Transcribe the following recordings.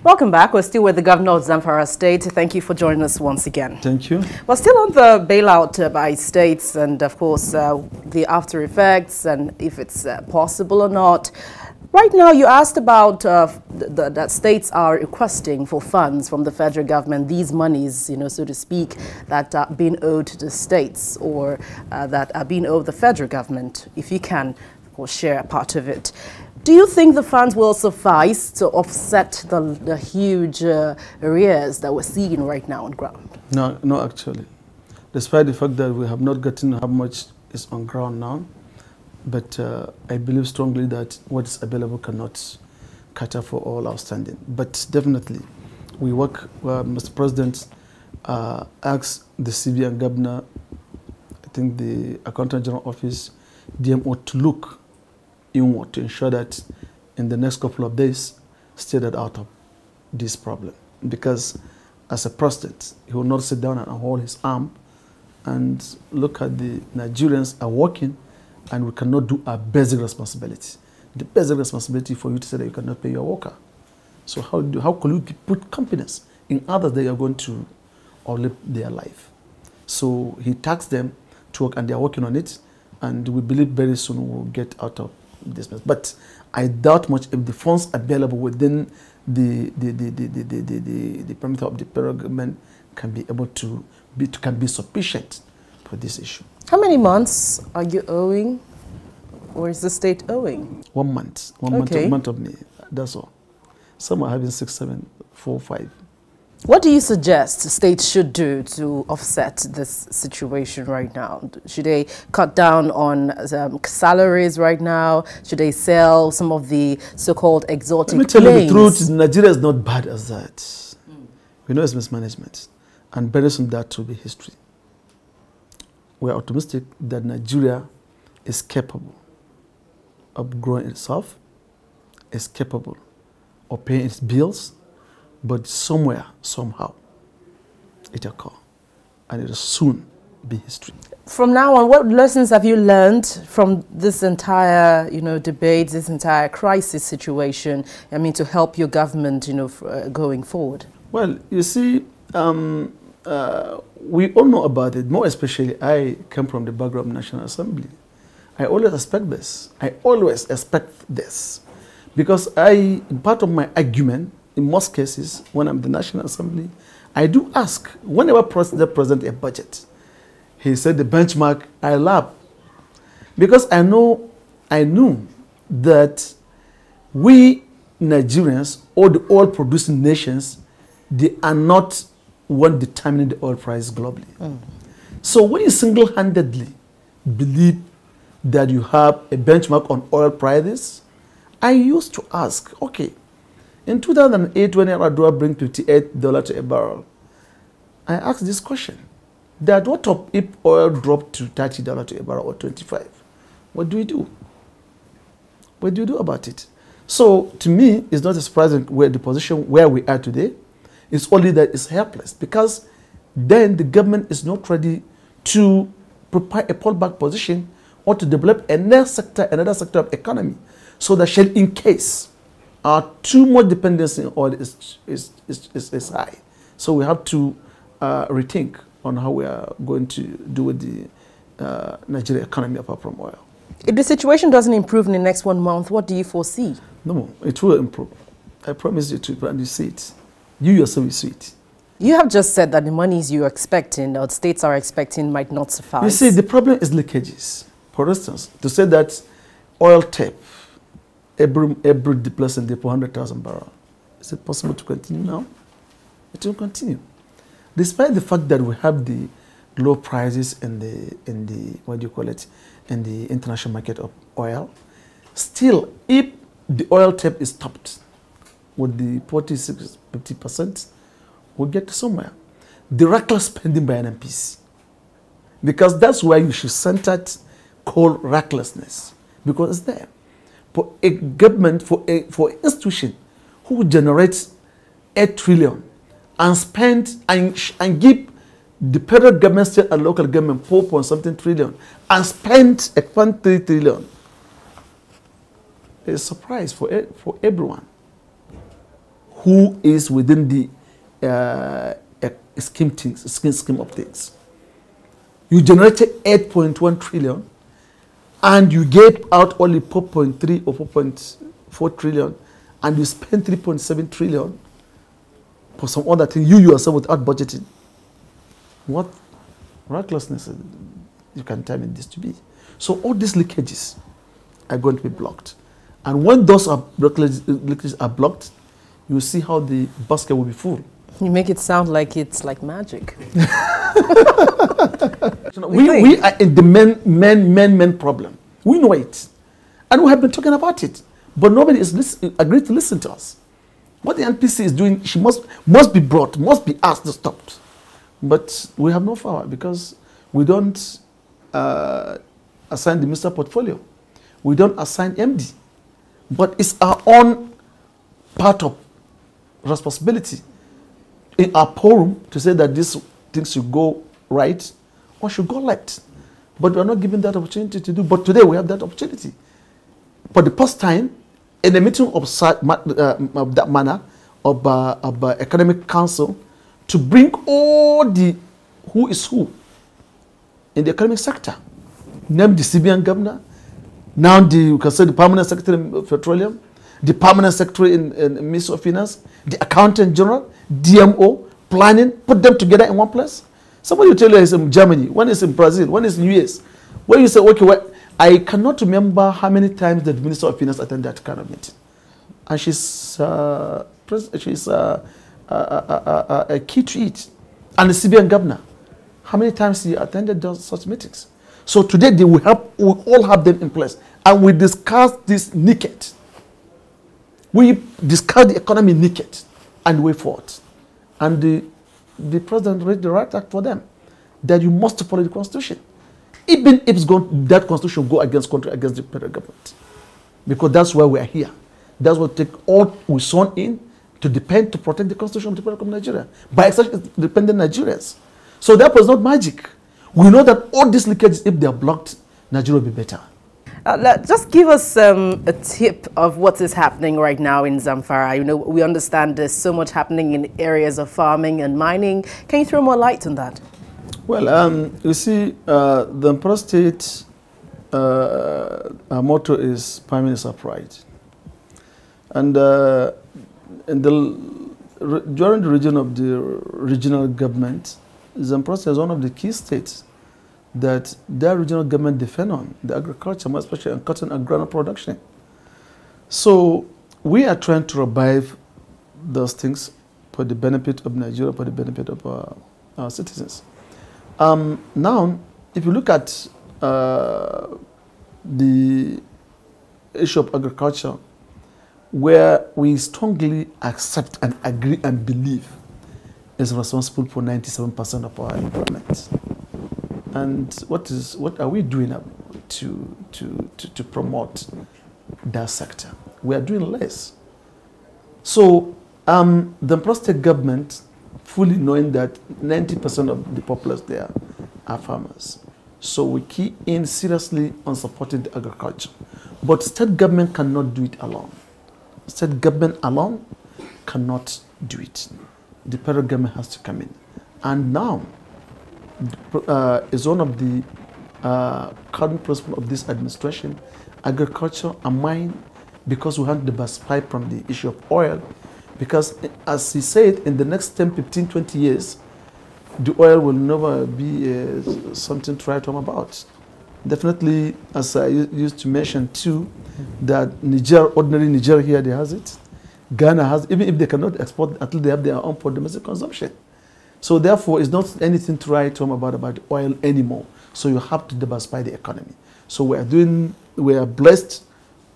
Welcome back. We're still with the Governor of Zamfara State. Thank you for joining us once again. Thank you. We're still on the bailout by states and, of course, the after effects and if it's possible or not. Right now, you asked about that states are requesting for funds from the federal government, these monies, so to speak, that are being owed to the states or that are being owed the federal government. If you can, of course, share a part of it. Do you think the funds will suffice to offset the huge arrears that we're seeing right now on ground? No, actually. Despite the fact that we have not gotten how much is on ground now, but I believe strongly that what is available cannot cater for all outstanding. But definitely, we work, Mr. President asked the CBN Governor, I think the Accountant General Office, DMO, to look inward to ensure that in the next couple of days, stay that out of this problem. Because as a president, he will not sit down and hold his arm and look at the Nigerians are working and we cannot do our basic responsibility. The basic responsibility for you to say that you cannot pay your worker. So how could you put confidence in others that you are going to outlive their life? So he tasked them to work and they are working on it, and we believe very soon we'll get out of this mess. But I doubt much if the funds available within the parameter of the federal government can be able to be sufficient for this issue. How many months are you owing, or is the state owing? 1 month. Month of May. That's all. Some are having 6, 7, 4, 5. What do you suggest states should do to offset this situation right now? Should they cut down on salaries right now? Should they sell some of the so-called exotic planes? Let me tell you the truth, Nigeria is not bad as that. We know it's mismanagement. And very soon that will be history. We are optimistic that Nigeria is capable of growing itself, is capable of paying its bills, but somewhere, somehow, it occur, and it will soon be history. From now on, what lessons have you learned from this entire, debate, this entire crisis situation? I mean, to help your government, going forward. Well, you see, we all know about it. More especially, I come from the background of National Assembly. I always expect this. Because part of my argument, in most cases, when I'm in the National Assembly, I do ask, whenever the present a budget, he said the benchmark, I laugh. Because I knew that we Nigerians, or the oil-producing nations, they are not one determining the oil price globally. So when you single-handedly believe that you have a benchmark on oil prices, I used to ask, okay, in 2008, when Abuja bring $58 to a barrel, I asked this question, that what if oil dropped to $30 to a barrel or $25? What do we do? What do you do about it? So to me, it's not surprising where the position where we are today. It's only that it's helpless, because then the government is not ready to prepare a fallback position or to develop another sector of economy, so that shall in case too much dependency on oil is high. So we have to rethink on how we are going to do with the Nigeria economy apart from oil. If the situation doesn't improve in the next 1 month, what do you foresee? No, it will improve. I promise you to, and you see it. You yourself will see it. You have just said that the monies you're expecting, or states are expecting, might not suffice. You see, the problem is leakages. For instance, to say that oil tape, every depletion for 100,000 barrels, is it possible to continue now? It will continue. Despite the fact that we have the low prices in the what do you call it, in the international market of oil, still, if the oil tape is stopped with the 46–50%, we'll get to somewhere. The reckless spending by NMPs, because that's where you should center call recklessness, because it's there. For a government, for an institution who generates 8 trillion and spend and give the federal government, state and local government 4.something trillion and spend 3 trillion, it's a surprise for everyone. who is within the scheme of things. You generated 8.1 trillion and you gave out only 4.3 or 4.4 trillion and you spent 3.7 trillion for some other thing, you yourself without budgeting. What recklessness you can determine this to be. So all these leakages are going to be blocked. And when those leakages are blocked, you see how the basket will be full. You make it sound like it's like magic. we are in the main problem. We know it. And we have been talking about it. But nobody is agreed to listen to us. What the NPC is doing, she must be brought, must be asked to stop. But we have no power because we don't assign the minister portfolio. We don't assign MD. But it's our own part of responsibility in our forum to say that these things should go right or should go left. But we are not given that opportunity to do. But today we have that opportunity. For the first time, in a meeting of that manner of Economic Council, to bring all the who is who in the economic sector, name the CBN governor, now you can say the permanent secretary in petroleum, the permanent secretary in Ministry of Finance, the accountant general, DMO, planning, put them together in one place. Somebody will tell you it's in Germany, one is in Brazil, one is in US. When you say, okay, well, I cannot remember how many times the Minister of Finance attended that kind of meeting. And she's a key to it. And the CBN governor, how many times he attended such meetings? So today we all have them in place. And we discuss this naked. We discuss the economy naked and way forward. And the president read the right act for them, that you must follow the constitution. Even if that constitution will go against the federal government. Because that's why we are here. That's what take all we sworn in to depend to protect the constitution of the Republic of Nigeria by such dependent Nigerians. So that was not magic. We know that all these leakages, if they are blocked, Nigeria will be better. Just give us a tip of what is happening right now in Zamfara. You know, we understand there's so much happening in areas of farming and mining. Can you throw more light on that? Well, you see, the Zamfara State, our motto is Prime Minister Pride. And during the region of the regional government, Zamfara State is one of the key states that their regional government depend on, the agriculture, more especially on cotton and granule production. So we are trying to revive those things for the benefit of Nigeria, for the benefit of our citizens. Now, if you look at the issue of agriculture, where we strongly accept and agree and believe is responsible for 97% of our employment. And what are we doing to promote that sector? We are doing less. So the State government, fully knowing that 90% of the populace there are farmers. So we key in seriously on supporting the agriculture. But state government cannot do it alone. State government alone cannot do it. The federal government has to come in. And now is one of the current principles of this administration, agriculture and mine, because we have to diversify from the issue of oil. Because as he said, in the next 10, 15, 20 years, the oil will never be something to write home about. Definitely, as I used to mention too, that Niger, ordinary Niger here, they has it. Ghana has, even if they cannot export, at least they have their own for domestic consumption. So therefore, it's not anything to write home about oil anymore. So you have to diversify the economy. So we are blessed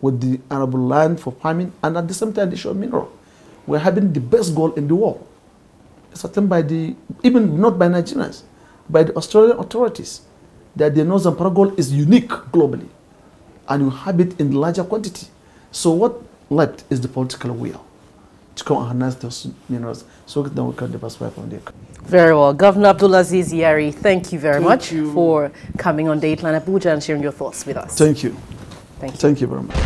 with the arable land for farming, and at the same time, the issue of mineral. We're having the best gold in the world. It's attained by even not by Nigerians, by the Australian authorities, that they know Zamfara gold is unique globally, and you have it in larger quantity. So what left is the political will to come and harness those minerals so that we can diversify from the economy. Very well. Governor Abdulaziz Yari, thank you very much for coming on Dateline Abuja and sharing your thoughts with us. Thank you. Thank you. Thank you very much.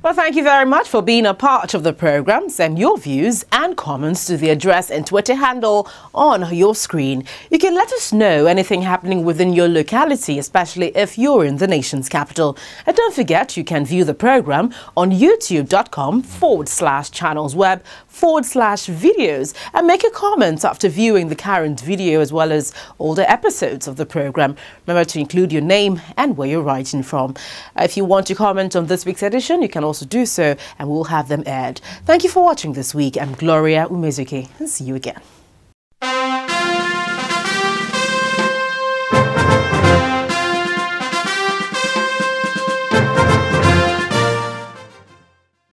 Well, thank you very much for being a part of the program. Send your views and comments to the address and Twitter handle on your screen. You can let us know anything happening within your locality, especially if you're in the nation's capital. And don't forget, you can view the program on youtube.com/channelsweb/videos and make a comment after viewing the current video as well as older episodes of the program. Remember to include your name and where you're writing from. If you want to comment on this week's edition, you can also do so and we'll have them aired. Thank you for watching this week. I'm Gloria Umezuke and see you again.